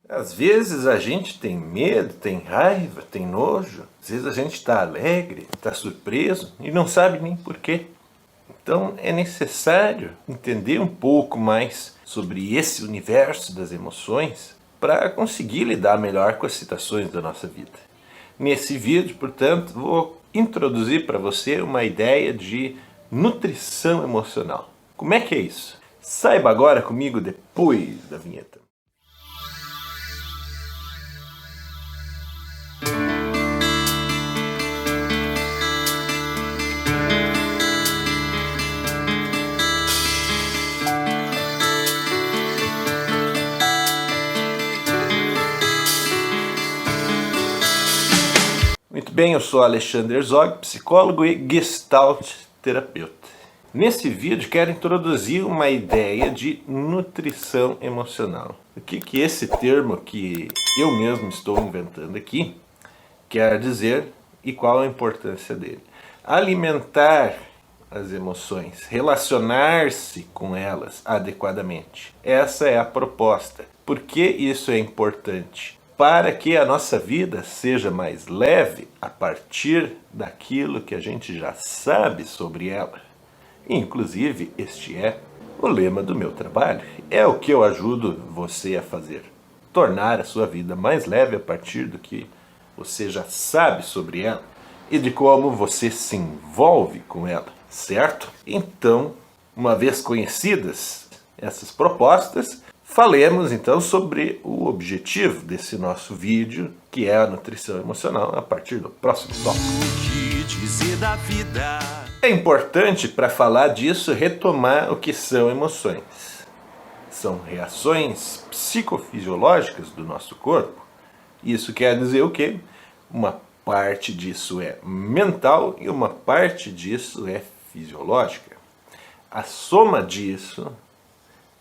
Às vezes a gente tem medo, tem raiva, tem nojo. Às vezes a gente está alegre, está surpreso e não sabe nem porquê. Então é necessário entender um pouco mais sobre esse universo das emoções para conseguir lidar melhor com as situações da nossa vida. Nesse vídeo, portanto, vou introduzir para você uma ideia de nutrição emocional. Como é que é isso? Saiba agora comigo depois da vinheta. Muito bem, eu sou Alexandre Herzog, psicólogo e Gestalt terapeuta. Nesse vídeo quero introduzir uma ideia de nutrição emocional. O que esse termo que eu mesmo estou inventando aqui quer dizer e qual a importância dele? Alimentar as emoções, relacionar-se com elas adequadamente. Essa é a proposta. Por que isso é importante? Para que a nossa vida seja mais leve a partir daquilo que a gente já sabe sobre ela. Inclusive, este é o lema do meu trabalho. É o que eu ajudo você a fazer. Tornar a sua vida mais leve a partir do que você já sabe sobre ela e de como você se envolve com ela, certo? Então, uma vez conhecidas essas propostas, falemos então sobre o objetivo desse nosso vídeo, que é a nutrição emocional, a partir do próximo tópico. O que dizer da vida? É importante, para falar disso, retomar o que são emoções. São reações psicofisiológicas do nosso corpo. Isso quer dizer o quê? Uma parte disso é mental e uma parte disso é fisiológica. A soma disso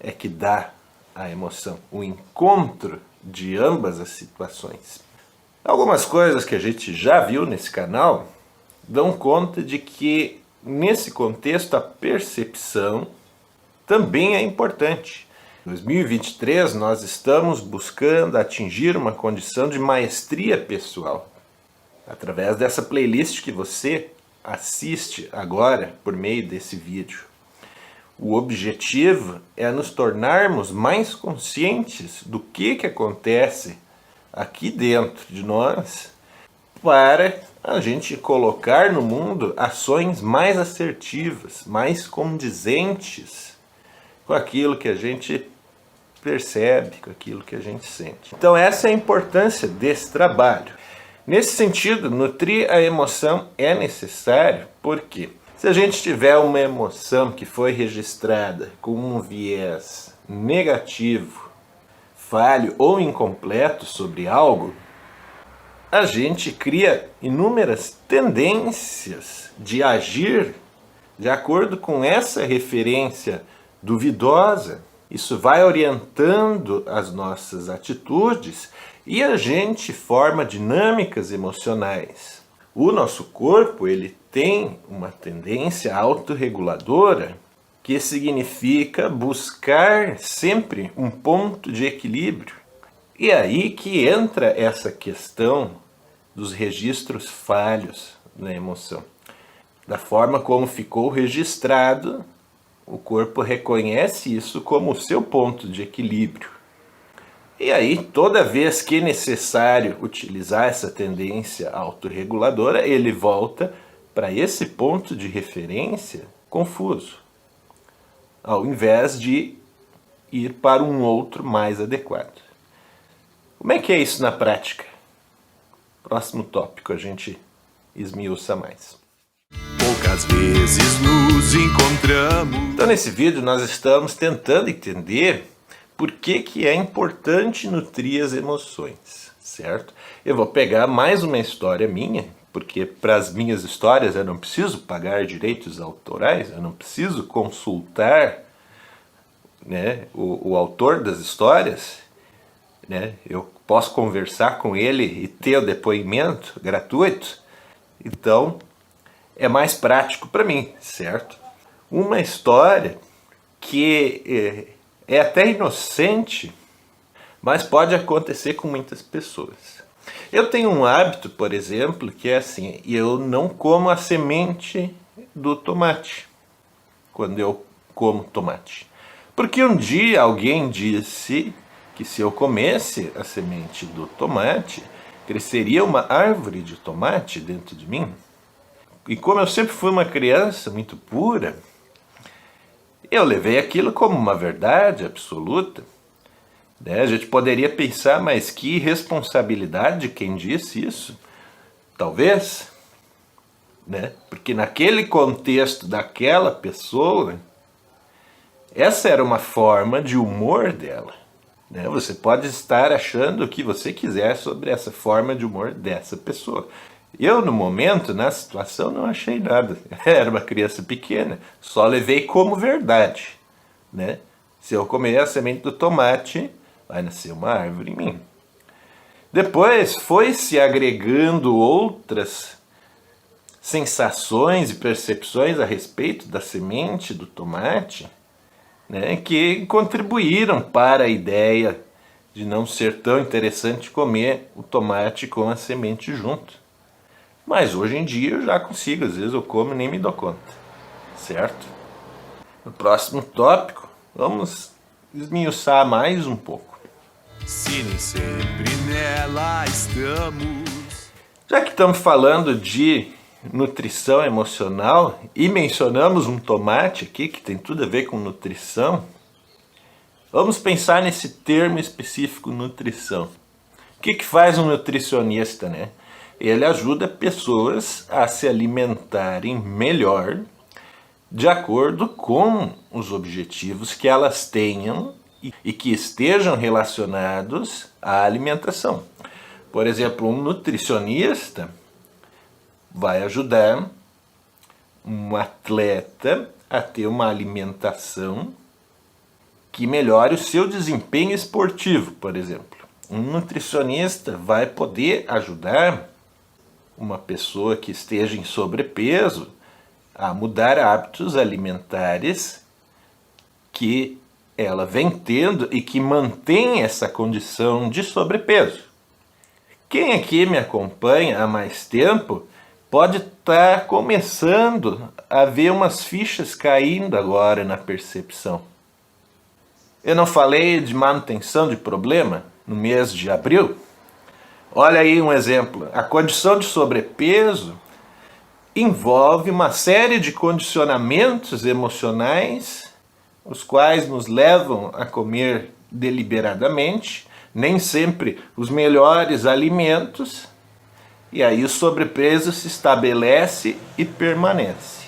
é que dá a emoção, o encontro de ambas as situações. Algumas coisas que a gente já viu nesse canal dão conta de que, nesse contexto, a percepção também é importante. Em 2023, nós estamos buscando atingir uma condição de maestria pessoal, através dessa playlist que você assiste agora por meio desse vídeo. O objetivo é nos tornarmos mais conscientes do que acontece aqui dentro de nós, para a gente colocar no mundo ações mais assertivas, mais condizentes com aquilo que a gente percebe, com aquilo que a gente sente. Então essa é a importância desse trabalho. Nesse sentido, nutrir a emoção é necessário, porque se a gente tiver uma emoção que foi registrada com um viés negativo, falho ou incompleto sobre algo, a gente cria inúmeras tendências de agir de acordo com essa referência duvidosa. Isso vai orientando as nossas atitudes e a gente forma dinâmicas emocionais. O nosso corpo, ele tem uma tendência autorreguladora, que significa buscar sempre um ponto de equilíbrio. E é aí que entra essa questão dos registros falhos na emoção. Da forma como ficou registrado, o corpo reconhece isso como o seu ponto de equilíbrio. E aí, toda vez que é necessário utilizar essa tendência autorreguladora, ele volta para esse ponto de referência confuso, ao invés de ir para um outro mais adequado. Como é que é isso na prática? Próximo tópico a gente esmiuça mais. Poucas vezes nos encontramos. Então nesse vídeo nós estamos tentando entender por que é importante nutrir as emoções, certo? Eu vou pegar mais uma história minha, porque para as minhas histórias eu não preciso pagar direitos autorais, eu não preciso consultar, né, o autor das histórias, né? Eu posso conversar com ele e ter o depoimento gratuito, então é mais prático para mim, certo? Uma história que é até inocente, mas pode acontecer com muitas pessoas. Eu tenho um hábito, por exemplo, que é assim, eu não como a semente do tomate quando eu como tomate. Porque um dia alguém disse que se eu comesse a semente do tomate, cresceria uma árvore de tomate dentro de mim. E como eu sempre fui uma criança muito pura, eu levei aquilo como uma verdade absoluta. A gente poderia pensar, mas que responsabilidade de quem disse isso? Talvez, porque naquele contexto daquela pessoa, essa era uma forma de humor dela. Você pode estar achando o que você quiser sobre essa forma de humor dessa pessoa. Eu, no momento, na situação, não achei nada. Era uma criança pequena, só levei como verdade. Se eu comer a semente do tomate, vai nascer uma árvore em mim. Depois foi se agregando outras sensações e percepções a respeito da semente do tomate, que contribuíram para a ideia de não ser tão interessante comer o tomate com a semente junto. Mas hoje em dia eu já consigo, às vezes eu como e nem me dou conta, certo? No próximo tópico, vamos esmiuçar mais um pouco. Se nem sempre nela estamos. Já que estamos falando de nutrição emocional e mencionamos um tomate aqui que tem tudo a ver com nutrição, vamos pensar nesse termo específico, nutrição. O que faz um nutricionista, Ele ajuda pessoas a se alimentarem melhor de acordo com os objetivos que elas tenham e que estejam relacionados à alimentação. Por exemplo, um nutricionista vai ajudar um atleta a ter uma alimentação que melhore o seu desempenho esportivo, por exemplo. Um nutricionista vai poder ajudar uma pessoa que esteja em sobrepeso a mudar hábitos alimentares que ela vem tendo e que mantém essa condição de sobrepeso. Quem aqui me acompanha há mais tempo pode estar começando a ver umas fichas caindo agora na percepção. Eu não falei de manutenção de problema no mês de abril? Olha aí um exemplo. A condição de sobrepeso envolve uma série de condicionamentos emocionais, os quais nos levam a comer deliberadamente, nem sempre os melhores alimentos, e aí o sobrepeso se estabelece e permanece.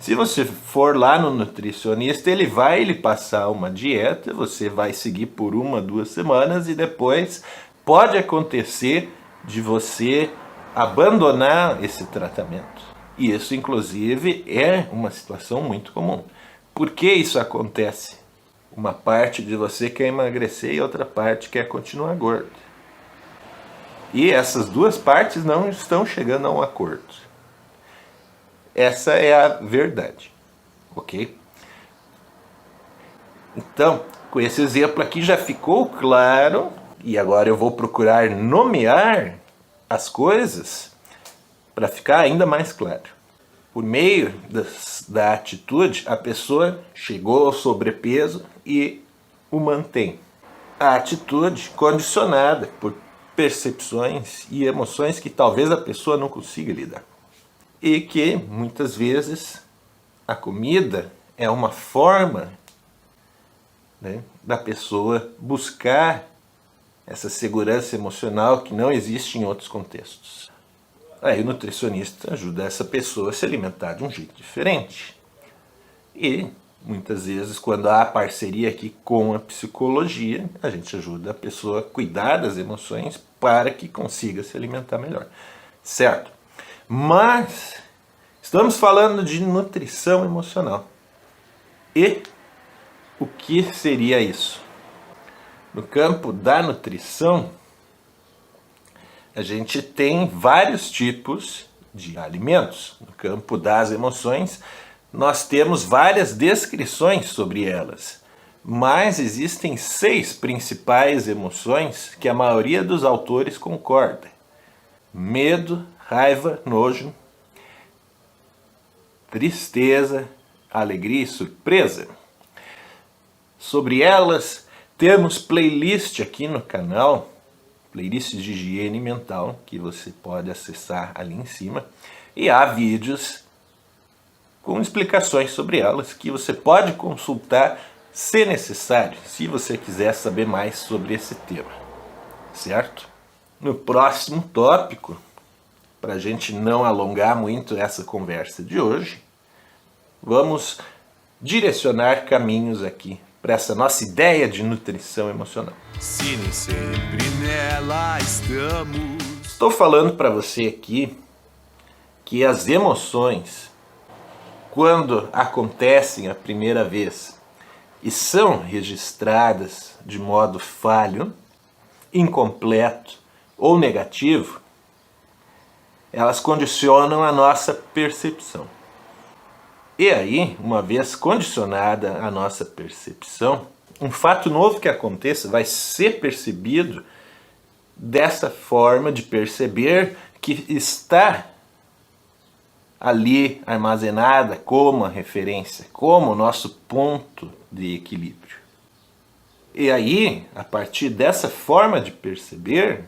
Se você for lá no nutricionista, ele vai lhe passar uma dieta, você vai seguir por 1, 2 semanas e depois pode acontecer de você abandonar esse tratamento. E isso, inclusive, é uma situação muito comum. Por que isso acontece? Uma parte de você quer emagrecer e outra parte quer continuar gordo. E essas duas partes não estão chegando a um acordo. Essa é a verdade, ok? Então, com esse exemplo aqui já ficou claro, e agora eu vou procurar nomear as coisas para ficar ainda mais claro. Por meio da atitude, a pessoa chegou ao sobrepeso e o mantém. A atitude condicionada por percepções e emoções que talvez a pessoa não consiga lidar. E que, muitas vezes, a comida é uma forma da pessoa buscar essa segurança emocional que não existe em outros contextos. Aí o nutricionista ajuda essa pessoa a se alimentar de um jeito diferente. E, muitas vezes, quando há parceria aqui com a psicologia, a gente ajuda a pessoa a cuidar das emoções para que consiga se alimentar melhor. Certo? Mas estamos falando de nutrição emocional. E o que seria isso? No campo da nutrição, a gente tem vários tipos de alimentos. No campo das emoções, nós temos várias descrições sobre elas. mas existem 6 principais emoções que a maioria dos autores concorda: medo, raiva, nojo, tristeza, alegria e surpresa. Sobre elas, temos playlist aqui no canal, playlist de higiene mental, que você pode acessar ali em cima, e há vídeos com explicações sobre elas que você pode consultar se necessário, se você quiser saber mais sobre esse tema, certo? No próximo tópico, para a gente não alongar muito essa conversa de hoje, vamos direcionar caminhos aqui para essa nossa ideia de nutrição emocional. Se nem sempre nela estamos. Estou falando para você aqui que as emoções, quando acontecem a primeira vez e são registradas de modo falho, incompleto ou negativo, elas condicionam a nossa percepção. E aí, uma vez condicionada a nossa percepção, um fato novo que aconteça vai ser percebido dessa forma de perceber que está ali armazenada como a referência, como o nosso ponto de equilíbrio. E aí, a partir dessa forma de perceber,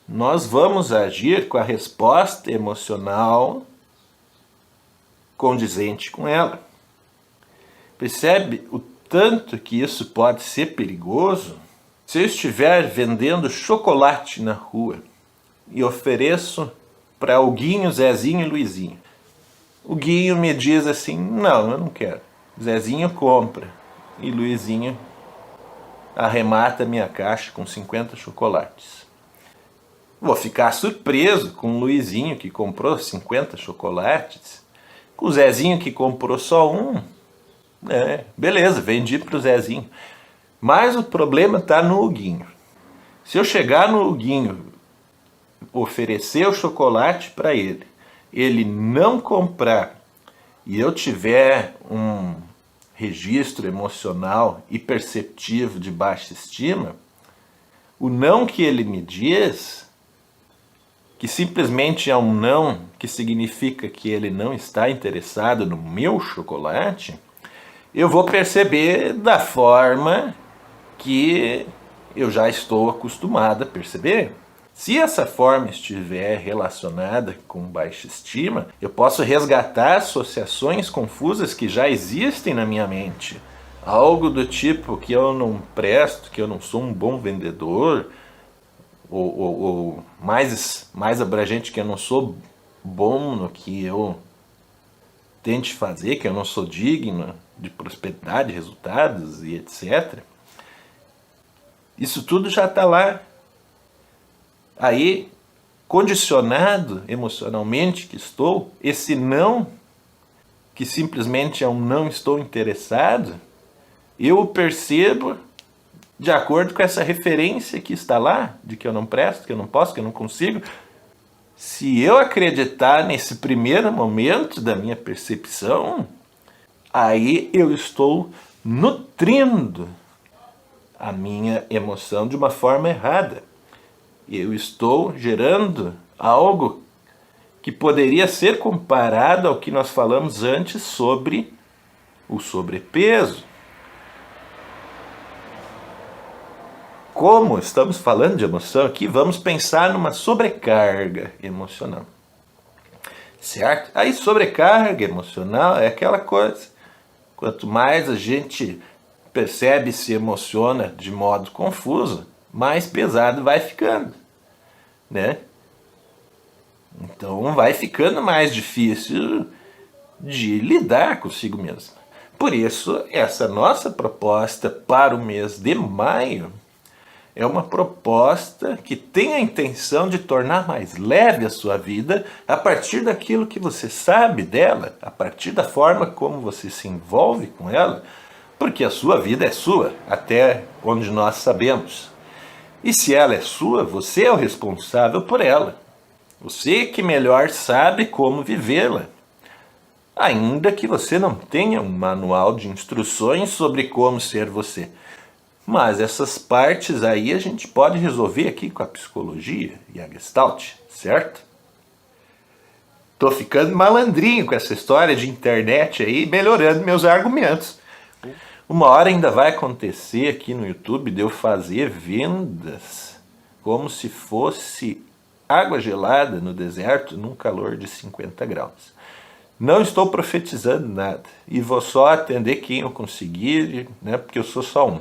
nós vamos agir com a resposta emocional condizente com ela. Percebe o tanto que isso pode ser perigoso? Se eu estiver vendendo chocolate na rua e ofereço para o Guinho, Zezinho e Luizinho, o Guinho me diz assim: não, eu não quero. Zezinho compra e Luizinho arremata minha caixa com 50 chocolates. Vou ficar surpreso com o Luizinho, que comprou 50 chocolates, com o Zezinho, que comprou só um. Beleza, vendi para o Zezinho. Mas o problema está no Huguinho. Se eu chegar no Huguinho, oferecer o chocolate para ele, ele não comprar, e eu tiver um registro emocional e perceptivo de baixa estima, o não que ele me diz, que simplesmente é um não, que significa que ele não está interessado no meu chocolate, eu vou perceber da forma que eu já estou acostumado a perceber. Se essa forma estiver relacionada com baixa estima, eu posso resgatar associações confusas que já existem na minha mente. Algo do tipo que eu não presto, que eu não sou um bom vendedor, ou mais abrangente, que eu não sou bom no que eu tente fazer, que eu não sou digno de prosperidade, resultados e etc. Isso tudo já está lá. Aí, condicionado emocionalmente que estou, esse não, que simplesmente é um não estou interessado, eu o percebo de acordo com essa referência que está lá, de que eu não presto, que eu não posso, que eu não consigo. Se eu acreditar nesse primeiro momento da minha percepção, aí eu estou nutrindo a minha emoção de uma forma errada. Eu estou gerando algo que poderia ser comparado ao que nós falamos antes sobre o sobrepeso. Como estamos falando de emoção aqui, vamos pensar numa sobrecarga emocional. Certo? Aí sobrecarga emocional é aquela coisa. Quanto mais a gente percebe e se emociona de modo confuso, mais pesado vai ficando, né? Então vai ficando mais difícil de lidar consigo mesmo. Por isso, essa nossa proposta para o mês de maio é uma proposta que tem a intenção de tornar mais leve a sua vida a partir daquilo que você sabe dela, a partir da forma como você se envolve com ela, porque a sua vida é sua, até onde nós sabemos. E se ela é sua, você é o responsável por ela. Você que melhor sabe como vivê-la. ainda que você não tenha um manual de instruções sobre como ser você. Mas essas partes aí a gente pode resolver aqui com a psicologia e a Gestalt, certo? Tô ficando malandrinho com essa história de internet aí, melhorando meus argumentos. Uma hora ainda vai acontecer aqui no YouTube de eu fazer vendas como se fosse água gelada no deserto num calor de 50 graus. Não estou profetizando nada e vou só atender quem eu conseguir, né, porque eu sou só um.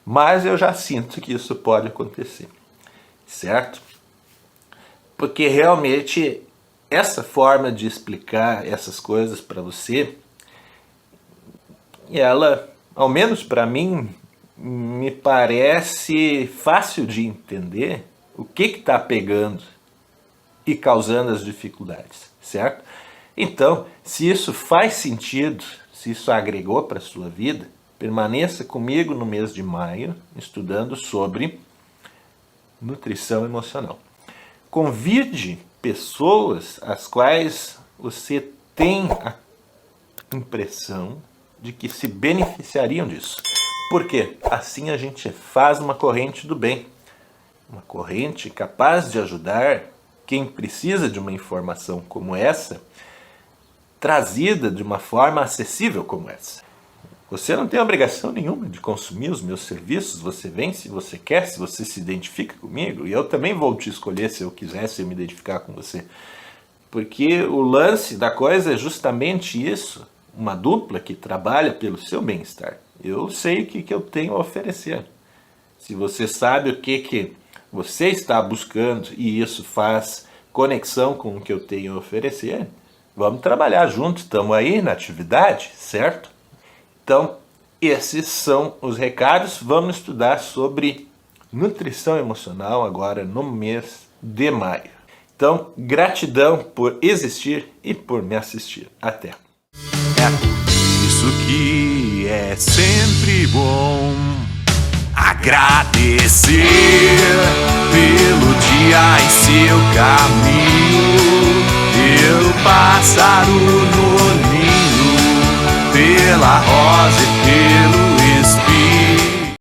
Mas eu já sinto que isso pode acontecer, certo? Porque realmente essa forma de explicar essas coisas para você, ela, ao menos para mim, me parece fácil de entender o que está pegando e causando as dificuldades, certo? Então, se isso faz sentido, se isso agregou para a sua vida, permaneça comigo no mês de maio, estudando sobre nutrição emocional. Convide pessoas às quais você tem a impressão de que se beneficiariam disso. Por quê? Assim a gente faz uma corrente do bem. Uma corrente capaz de ajudar quem precisa de uma informação como essa, trazida de uma forma acessível como essa. Você não tem obrigação nenhuma de consumir os meus serviços, você vem se você quer, se você se identifica comigo, e eu também vou te escolher se eu quiser, se eu me identificar com você. Porque o lance da coisa é justamente isso, uma dupla que trabalha pelo seu bem-estar. Eu sei o que eu tenho a oferecer. Se você sabe o que você está buscando e isso faz conexão com o que eu tenho a oferecer, vamos trabalhar juntos, estamos aí na atividade, certo? Então, esses são os recados. Vamos estudar sobre nutrição emocional agora no mês de maio. Então, gratidão por existir e por me assistir. Até! É por isso que é sempre bom agradecer pelo dia em seu caminho, pelo pássaro no ninho, pela rosa e pelo